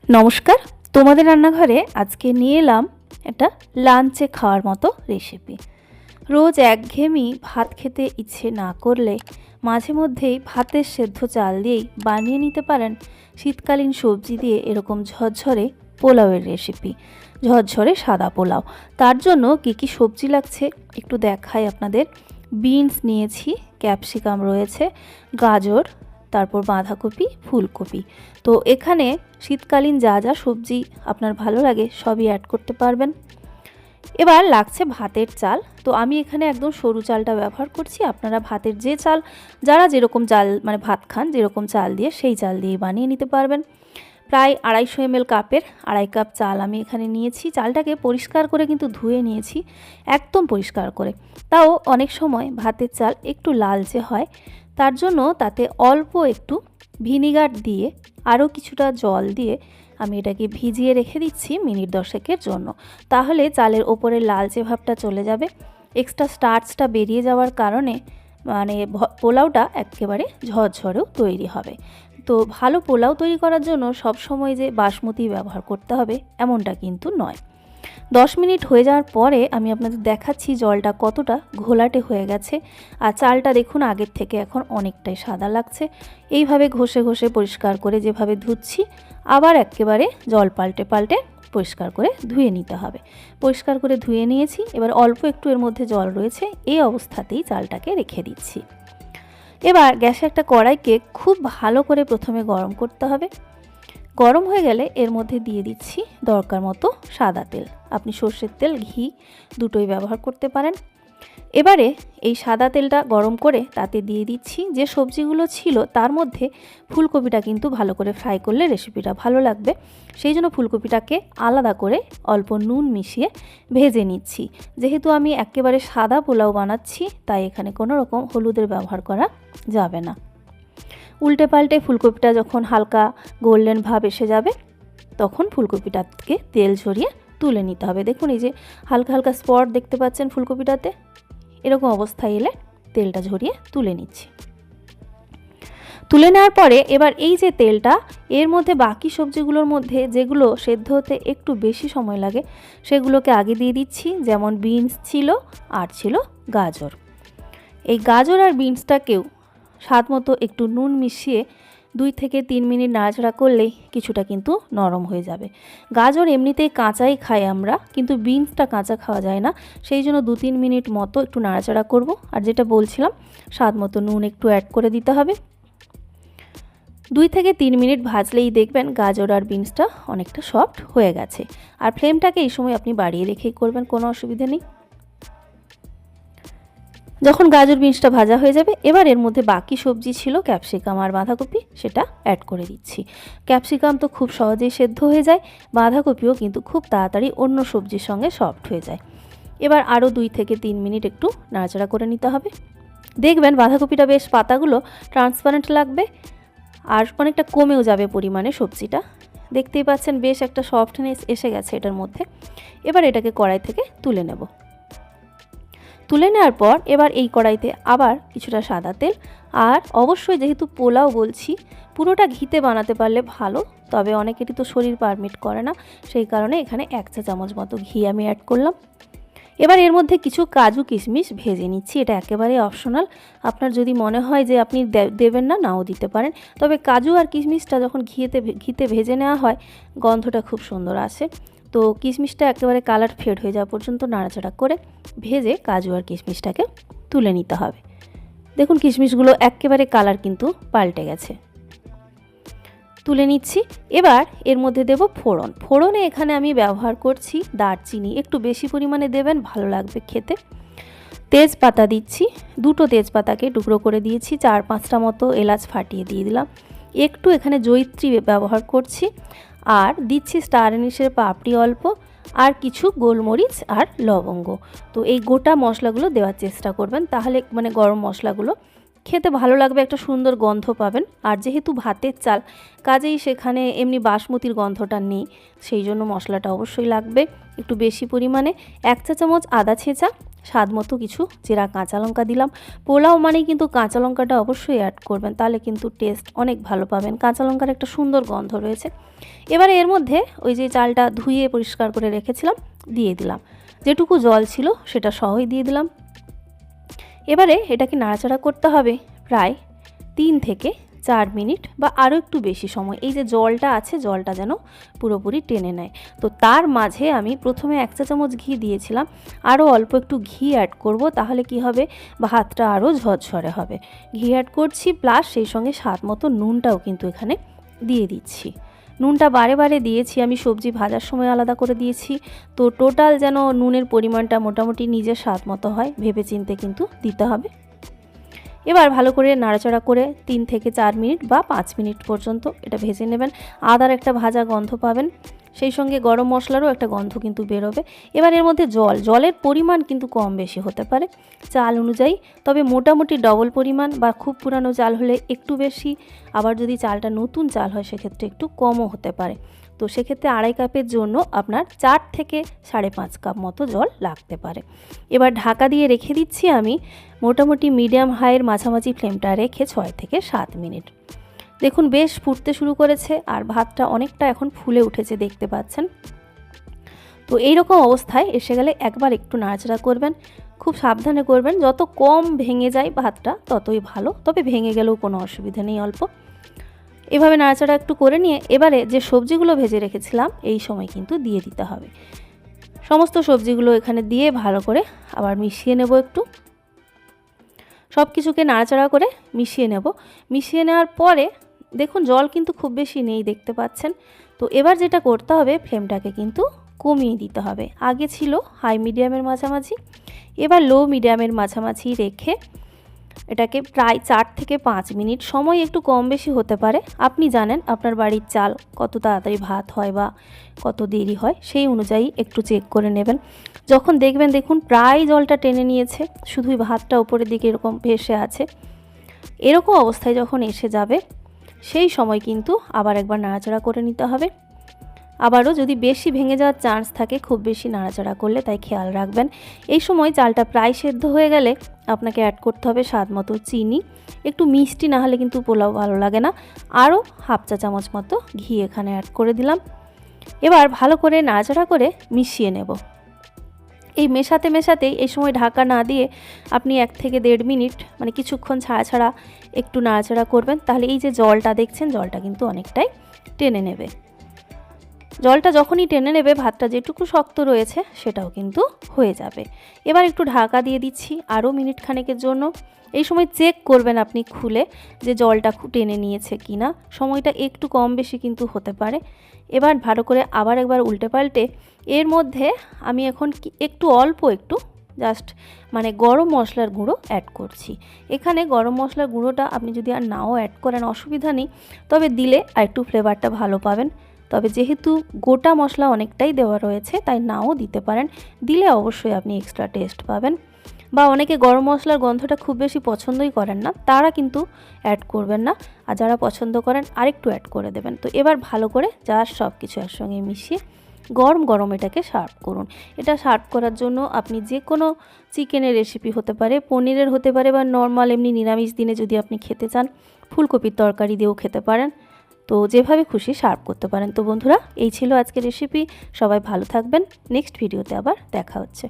নমস্কার, তোমাদের রান্নাঘরে আজকে নিয়ে এলাম একটা লাঞ্চে খাওয়ার মতো রেসিপি। রোজ একঘেয়েমি ভাত খেতে ইচ্ছে না করলে মাঝে মধ্যেই ভাতের সেদ্ধ চাল দিয়েই বানিয়ে নিতে পারেন শীতকালীন সবজি দিয়ে এরকম ঝরঝরে পোলাওয়ের রেসিপি, ঝরঝরে সাদা পোলাও। তার জন্য কী কী সবজি লাগছে একটু দেখাই আপনাদের। বিনস নিয়েছি, ক্যাপসিকাম রয়েছে, গাজর, তারপর বাঁধাকপি, ফুলকপি। তো এখানে শীতকালীন যা যা সবজি আপনার ভালো লাগে সবই অ্যাড করতে পারবেন। এবার লাগছে ভাতের চাল। তো আমি এখানে একদম সরু চালটা ব্যবহার করছি। আপনারা ভাতের যে চাল, যারা যেরকম চাল মানে ভাত খান যেরকম চাল দিয়ে সেই চাল দিয়ে বানিয়ে নিতে পারবেন। প্রায় 250 ml কাপের 2.5 কাপ চাল আমি এখানে নিয়েছি। চালটাকে পরিষ্কার করে কিন্তু ধুয়ে নিয়েছি, একদম পরিষ্কার করে। তাও অনেক সময় ভাতের চাল একটু লালচে হয়, তার জন্য তাতে অল্প একটু ভিনিগার দিয়ে আরও কিছুটা জল দিয়ে আমি এটাকে ভিজিয়ে রেখে দিচ্ছি মিনিট 10-এর জন্য। তাহলে চালের ওপরে লালচে ভাবটা চলে যাবে, এক্সট্রা স্টার্চটা বেরিয়ে যাওয়ার কারণে মানে পোলাওটা একেবারে ঝরঝরেও তৈরি হবে। তো ভালো পোলাও তৈরি করার জন্য সব সময় যে বাসমতি ব্যবহার করতে হবে এমনটা কিন্তু নয়। 10 মিনিট হয়ে যাওয়ার পরে আমি আপনাদের দেখাচ্ছি জলটা কতটা ঘোলাটে হয়ে গেছে। আর চালটা দেখুন আগের থেকে এখন অনেকটাই সাদা লাগছে। এইভাবে ঘষে ঘষে পরিষ্কার করে যেভাবে ধুচ্ছি আবার একেবারে জল পাল্টে পাল্টে পরিষ্কার করে ধুয়ে নিতে হবে। পরিষ্কার করে ধুয়ে নিয়েছি, এবার অল্প একটু এর মধ্যে জল রয়েছে, এই অবস্থাতেই চালটাকে রেখে দিচ্ছি। এবার গ্যাসে একটা কড়াইকে খুব ভালো করে প্রথমে গরম করতে হবে। গরম হয়ে গেলে এর মধ্যে দিয়ে দিচ্ছি দরকার মতো সাদা তেল। আপনি সর্ষের তেল, ঘি দুটোই ব্যবহার করতে পারেন। এবারে এই সাদা তেলটা গরম করে তাতে দিয়ে দিচ্ছি যে সবজিগুলো ছিল, তার মধ্যে ফুলকপিটা কিন্তু ভালো করে ফ্রাই করলে রেসিপিটা ভালো লাগবে। সেই জন্য ফুলকপিটাকে আলাদা করে অল্প নুন মিশিয়ে ভেজে নিচ্ছি। যেহেতু আমি একেবারে সাদা পোলাও বানাচ্ছি তাই এখানে কোনো রকম হলুদের ব্যবহার করা যাবে না। উল্টে পাল্টে ফুলকপিটা যখন হালকা গোল্ডেন ভাব এসে যাবে তখন ফুলকপিটাকে তেল ঝরিয়ে তুলে নিতে হবে। দেখুন এই যে হালকা হালকা স্পট দেখতে পাচ্ছেন ফুলকপিটাতে, এরকম অবস্থায় এলে তেলটা ঝরিয়ে তুলে নিচ্ছি। তুলে নেওয়ার পরে এবার এই যে তেলটা, এর মধ্যে বাকি সবজিগুলোর মধ্যে যেগুলো সেদ্ধ হতে একটু বেশি সময় লাগে সেগুলোকে আগে দিয়ে দিচ্ছি। যেমন বিনস ছিল আর ছিল গাজর। এই গাজর আর বিনসটাকেও স্বাদ মতো একটু নুন মিশিয়ে 2 থেকে 3 মিনিট নাড়াচাড়া করলেই কিছুটা কিন্তু নরম হয়ে যাবে। গাজর এমনিতেই কাঁচাই খাই আমরা, কিন্তু বিনসটা কাঁচা খাওয়া যায় না, সেই জন্য 2-3 মিনিট মতো একটু নাড়াচাড়া করব। আর যেটা বলছিলাম স্বাদ মতো নুন একটু অ্যাড করে দিতে হবে। 2 থেকে 3 মিনিট ভাজলেই দেখবেন গাজর আর বিনসটা অনেকটা সফট হয়ে গেছে। আর ফ্লেমটাকে এই সময় আপনি বাড়িয়ে রেখেই করবেন, কোনো অসুবিধা নেই। যখন গাজর বিনসটা ভাজা হয়ে যাবে এবার এর মধ্যে বাকি সবজি ছিল ক্যাপসিকাম আর বাঁধাকপি, সেটা অ্যাড করে দিচ্ছি। ক্যাপসিকাম তো খুব সহজেই সেদ্ধ হয়ে যায়, বাঁধাকপিও কিন্তু খুব তাড়াতাড়ি অন্য সবজির সঙ্গে সফট হয়ে যায়। এবার আরও 2 থেকে 3 মিনিট একটু নাড়াচাড়া করে নিতে হবে। দেখবেন বাঁধাকপিটা বেশ পাতাগুলো ট্রান্সপারেন্ট লাগবে আর অনেকটা কমেও যাবে পরিমাণে সবজিটা। দেখতেই পাচ্ছেন বেশ একটা সফটনেস এসে গেছে এটার মধ্যে। এবার এটাকে কড়াই থেকে তুলে নেব। তুলে নেওয়ার পর এবার এই কড়াইতে আবার কিছুটা সাদা তেল, আর অবশ্যই যেহেতু পোলাও বলছি পুরোটা ঘিতে বানাতে পারলে ভালো, তবে অনেকেরই তো শরীর পারমিট করে না, সেই কারণে এখানে 1 চা চামচ মতো ঘি আমি অ্যাড করলাম। এবার এর মধ্যে কিছু কাজু কিশমিশ ভেজে নিচ্ছি, এটা একেবারে অপশনাল। আপনার যদি মনে হয় যে আপনি দেবেন না, নাও দিতে পারেন, তবে কাজু আর কিশমিশটা যখন ঘিতে ভেজে নেওয়া হয় গন্ধটা খুব সুন্দর আসে। তো কিশমিশটা একেবারে কালার ফেড হয়ে যাওয়া পর্যন্ত নাড়াচাড়া করে ভেজে কাজু আর কিশমিশটাকে তুলে নিতে হবে। দেখুন কিশমিশগুলো একেবারে কালার কিন্তু পাল্টে গেছে, তুলে নিচ্ছি। এবার এর মধ্যে দেব ফোড়ন। ফোড়নে এখানে আমি ব্যবহার করছি দারচিনি, একটু বেশি পরিমাণে দেবেন, ভালো লাগবে খেতে। তেজপাতা দিচ্ছি, 2টো তেজপাতাকে টুকরো করে দিয়েছি, 4-5টা মতো এলাচ ফাটিয়ে দিয়ে দিলাম। একটু এখানে জয়িত্রী ব্যবহার করছি, আর দিচ্ছি স্টার অ্যানিসের পাপড়ি অল্প, আর কিছু গোলমরিচ আর লবঙ্গ। তো এই গোটা মশলাগুলো দেওয়ার চেষ্টা করবেন, তাহলে মানে গরম মশলাগুলো খেতে ভালো লাগবে, একটা সুন্দর গন্ধ পাবেন। আর যেহেতু ভাতের চাল কাজেই সেখানে এমনি বাসমতির গন্ধটা নেই, সেই জন্য মশলাটা অবশ্যই লাগবে একটু বেশি পরিমাণে। 1 চা চামচ আদা ছেঁচা, স্বাদ মতো কিছু চেরা কাঁচা লঙ্কা দিলাম। পোলাও মানেই কিন্তু কাঁচা লঙ্কাটা অবশ্যই অ্যাড করবেন, তাহলে কিন্তু টেস্ট অনেক ভালো পাবেন। কাঁচা লঙ্কার একটা সুন্দর গন্ধ রয়েছে। এবারে এর মধ্যে ওই যে চালটা ধুয়ে পরিষ্কার করে রেখেছিলাম দিয়ে দিলাম, যেটুকু জল ছিল সেটা সহই দিয়ে দিলাম। এবারে এটাকে নাড়াচাড়া করতে হবে প্রায় 3 থেকে 4 মিনিট বা আরও একটু বেশি সময়। এই যে জলটা আছে, জলটা যেন পুরোপুরি টেনে নেয়। তো তার মাঝে আমি প্রথমে 1 চা চামচ ঘি দিয়েছিলাম, আরও অল্প একটু ঘি অ্যাড করব, তাহলে কি হবে ভাতটা আরও ঝরঝরে হবে। ঘি অ্যাড করছি, প্লাস সেই সঙ্গে স্বাদ মতো নুনটাও কিন্তু এখানে দিয়ে দিচ্ছি। নুনটা বারে বারে দিয়েছি, আমি সবজি ভাজার সময় আলাদা করে দিয়েছি। তো টোটাল যেন নুনের পরিমাণটা মোটামুটি নিজের স্বাদ মতো হয়, ভেবে চিন্তে কিন্তু দিতে হবে। এবার ভালো করে নাড়াচাড়া করে 3 থেকে 4 মিনিট বা 5 মিনিট পর্যন্ত এটা ভেজে নেবেন। আদার একটা ভাজা গন্ধ পাবেন, সেই সঙ্গে গরম মশলারও একটা গন্ধ কিন্তু বেরোবে। এবার এর মধ্যে জলের পরিমাণ কিন্তু কম বেশি হতে পারে চাল অনুযায়ী, তবে মোটামুটি ডবল পরিমাণ, বা খুব পুরানো চাল হলে একটু বেশি, আবার যদি চালটা নতুন চাল হয় সেক্ষেত্রে একটু কমও হতে পারে। তো সেক্ষেত্রে 2.5 কাপের জন্য আপনার 4 থেকে 5.5 কাপ মতো জল লাগতে পারে। এবার ঢাকা দিয়ে রেখে দিচ্ছি আমি মোটামুটি মিডিয়াম হাইয়ের মাঝামাঝি ফ্লেমটা রেখে 6 থেকে 7 মিনিট। দেখুন বেশ ফুটতে শুরু করেছে আর ভাতটা অনেকটা এখন ফুলে উঠেছে, দেখতে পাচ্ছেন। তো এই রকম অবস্থায় এসে গেলে একবার একটু নাড়াচাড়া করবেন, খুব সাবধানে করবেন, যত কম ভেঙে যায় ভাতটা ততই ভালো, তবে ভেঙে গেলেও কোনো অসুবিধা নেই। অল্প এভাবে নাড়াচাড়া একটু করে নিয়ে এবারে যে সবজিগুলো ভেজে রেখেছিলাম এই সময় কিন্তু দিয়ে দিতে হবে। সমস্ত সবজিগুলো এখানে দিয়ে ভালো করে আবার মিশিয়ে নেব। একটু সব কিছুকে নাড়াচাড়া করে মিশিয়ে নেব। মিশিয়ে নেওয়ার পরে দেখুন জল কিন্তু খুব বেশি নেই, দেখতে পাচ্ছেন। তো এবার যেটা করতে হবে, ফ্লেমটাকে কিন্তু কমিয়ে দিতে হবে। আগে ছিল হাই মিডিয়ামের মাঝামাঝি, এবার লো মিডিয়ামের মাঝামাঝি রেখে এটাকে প্রায় 4 থেকে 5 মিনিট, সময় একটু কম বেশি হতে পারে। আপনি জানেন আপনার বাড়ির চাল কত তাড়াতাড়ি ভাত হয় বা কত দেরি হয়, সেই অনুযায়ী একটু চেক করে নেবেন। যখন দেখুন প্রায় জলটা টেনে নিয়েছে, শুধুই ভাতটা উপরের দিকে এরকম ভেসে আছে, এরকম অবস্থায় যখন এসে যাবে সেই সময় কিন্তু আবার একবার নাড়াচাড়া করে নিতে হবে। আবারও যদি বেশি ভেঙে যাওয়ার চান্স থাকে খুব বেশি নাড়াচাড়া করলে, তাই খেয়াল রাখবেন। এই সময় চালটা প্রায় সেদ্ধ হয়ে গেলে আপনাকে অ্যাড করতে হবে স্বাদ মতো চিনি। একটু মিষ্টি না হলে কিন্তু পোলাও ভালো লাগে না। আরও হাফ চা চামচ মতো ঘি এখানে অ্যাড করে দিলাম। এবার ভালো করে নাড়াচাড়া করে মিশিয়ে নেব। এই মেশাতেই এই সময় ঢাকা না দিয়ে আপনি 1 থেকে 1.5 মিনিট মানে কিছুক্ষণ ছাড়া একটু নাড়াচাড়া করবেন, তাহলে এই যে জলটা দেখছেন জলটা কিন্তু অনেকটাই টেনে নেবে। জলটা যখনই টেনে নেবে ভাতটা যেটুকু শক্ত রয়েছে সেটাও কিন্তু হয়ে যাবে। এবার একটু ঢাকা দিয়ে দিচ্ছি আরও মিনিট খানেকের জন্য। এই সময় চেক করবেন আপনি খুলে যে জলটা টেনে নিয়েছে কিনা, সময়টা একটু কম বেশি কিন্তু হতে পারে। এবার ভালো করে আবার একবার উল্টে পাল্টে এর মধ্যে আমি এখন একটু অল্প একটু জাস্ট মানে গরম মশলার গুঁড়ো অ্যাড করছি। এখানে গরম মশলার গুঁড়োটা আপনি যদি আর নাও অ্যাড করেন অসুবিধা নেই, তবে দিলে আর একটু ফ্লেভারটা ভালো পাবেন। তবে যেহেতু গোটা মশলা অনেকটাই দেওয়া রয়েছে তাই নাও দিতে পারেন, দিলে অবশ্যই আপনি এক্সট্রা টেস্ট পাবেন। বা অনেকে গরম মশলার গন্ধটা খুব বেশি পছন্দই করেন না, তারা কিন্তু অ্যাড করবেন না, আর যারা পছন্দ করেন আরেকটু অ্যাড করে দেবেন। তো এবার ভালো করে জাস্ট সব কিছু একসঙ্গে মিশিয়ে গরম এটাকে সার্ভ করুন। এটা সার্ভ করার জন্য আপনি যে কোনো চিকেনের রেসিপি হতে পারে, পনিরের হতে পারে, বা নর্মাল এমনি নিরামিষ দিনে যদি আপনি খেতে চান ফুলকপির তরকারি দিয়েও খেতে পারেন। তো যেভাবে খুশি সার্ভ করতে পারেন। তো বন্ধুরা এই ছিল আজকের রেসিপি, সবাই ভালো থাকবেন। নেক্সট ভিডিওতে আবার দেখা হচ্ছে।